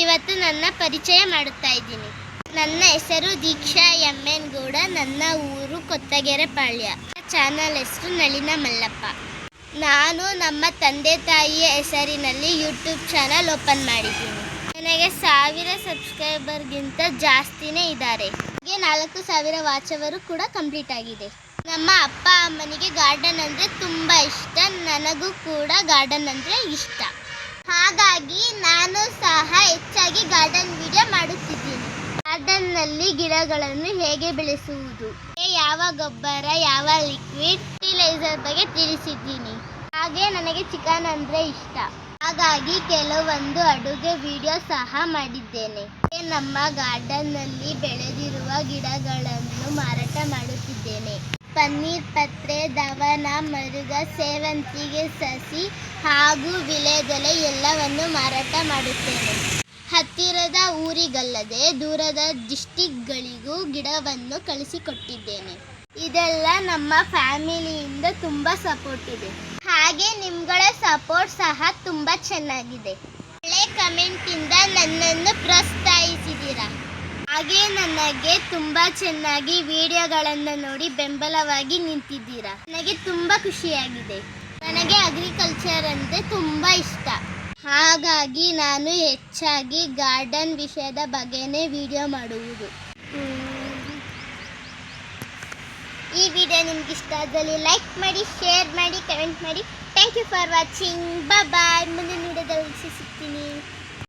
ಇವತ್ತು ನನ್ನ ಪರಿಚಯ ಮಾಡುತ್ತಾ ಇದ್ದೀನಿ. ನನ್ನ ಹೆಸರು ದೀಕ್ಷಾ ಎನ್ ಗೌಡ. ನನ್ನ ಊರು ಕೊತ್ತಗೆರೆ ಪಾಳ್ಯ. ಚಾನಲ್ ಹೆಸರು ನಳಿನ ಮಲ್ಲಪ್ಪ. ನಾನು ನಮ್ಮ ತಂದೆ ತಾಯಿಯ ಹೆಸರಿನಲ್ಲಿ ಯೂಟ್ಯೂಬ್ ಚಾನಲ್ ಓಪನ್ ಮಾಡಿದ್ದೀನಿ. ನನಗೆ 1000 ಸಬ್ಸ್ಕ್ರೈಬರ್ಗಿಂತ ಜಾಸ್ತಿನೇ ಇದ್ದಾರೆ. ಹಾಗೆ 4000 ವಾಚವರು ಕೂಡ ಕಂಪ್ಲೀಟ್ ಆಗಿದೆ. ನಮ್ಮ ಅಪ್ಪ ಅಮ್ಮನಿಗೆ ಗಾರ್ಡನ್ ಅಂದರೆ ತುಂಬ ಇಷ್ಟ. ನನಗೂ ಕೂಡ ಗಾರ್ಡನ್ ಅಂದರೆ ಇಷ್ಟ. ಹಾಗಾಗಿ ನಾನು ಸಹ ಹೆಚ್ಚಾಗಿ ಗಾರ್ಡನ್ ವಿಡಿಯೋ ಮಾಡುತ್ತಿದ್ದೀನಿ. ಗಾರ್ಡನ್ನಲ್ಲಿ ಗಿಡಗಳನ್ನು ಹೇಗೆ ಬೆಳೆಸುವುದು, ಯಾವ ಗೊಬ್ಬರ, ಯಾವ ಲಿಕ್ವಿಡ್ ಫರ್ಟಿಲೈಸರ್ ಬಗ್ಗೆ ತಿಳಿಸಿದ್ದೀನಿ. ಹಾಗೆ ನನಗೆ ಚಿಕನ್ ಅಂದರೆ ಇಷ್ಟ. ಹಾಗಾಗಿ ಕೆಲವೊಂದು ಅಡುಗೆ ವಿಡಿಯೋ ಸಹ ಮಾಡಿದ್ದೇನೆ. ನಮ್ಮ ಗಾರ್ಡನ್ನಲ್ಲಿ ಬೆಳೆದಿರುವ ಗಿಡಗಳನ್ನು ಮಾರಾಟ ಮಾಡುತ್ತಿದ್ದೇನೆ. ಪನ್ನೀರ್ ಪತ್ರೆ, ದವನ, ಮರುಗ, ಸೇವಂತಿಗೆ ಸಸಿ ಹಾಗೂ ವಿಳೆದೆಲೆ ಎಲ್ಲವನ್ನು ಮಾರಾಟ ಮಾಡುತ್ತೇನೆ. ಹತ್ತಿರದ ಊರಿಗಲ್ಲದೆ ದೂರದ ಡಿಸ್ಟಿಕ್ಗಳಿಗೂ ಗಿಡವನ್ನು ಕಳಿಸಿಕೊಟ್ಟಿದ್ದೇನೆ. ಇದೆಲ್ಲ ನಮ್ಮ ಫ್ಯಾಮಿಲಿಯಿಂದ ತುಂಬ ಸಪೋರ್ಟ್ ಇದೆ. ಹಾಗೆ ನಿಮ್ಗಳ ಸಪೋರ್ಟ್ ಸಹ ತುಂಬ ಚೆನ್ನಾಗಿದೆ. ಒಳ್ಳೆ ಕಮೆಂಟಿಂದ ನನ್ನನ್ನು ಪ್ರೋತ್ಸಾಹಿಸಿದ್ದೀರಾ. ಹಾಗೆ ನನಗೆ ತುಂಬ ಚೆನ್ನಾಗಿ ವಿಡಿಯೋಗಳನ್ನು ನೋಡಿ ಬೆಂಬಲವಾಗಿ ನಿಂತಿದ್ದೀರಾ. ನನಗೆ ತುಂಬ ಖುಷಿಯಾಗಿದೆ. ನನಗೆ ಅಗ್ರಿಕಲ್ಚರ್ ಅಂದರೆ ತುಂಬ ಇಷ್ಟ. ಹಾಗಾಗಿ ನಾನು ಹೆಚ್ಚಾಗಿ ಗಾರ್ಡನ್ ವಿಷಯದ ಬಗ್ಗೆನೇ ವಿಡಿಯೋ ಮಾಡುವುದು. ಈ ವಿಡಿಯೋ ನಿಮ್ಗೆ ಇಷ್ಟ ಆದಲ್ಲಿ ಲೈಕ್ ಮಾಡಿ, ಶೇರ್ ಮಾಡಿ, ಕಮೆಂಟ್ ಮಾಡಿ. Thank you for watching. Bye. ಮುಂದಿನ ವಿಡಿಯೋದಲ್ಲಿ ಸಿಗ್ತೀನಿ.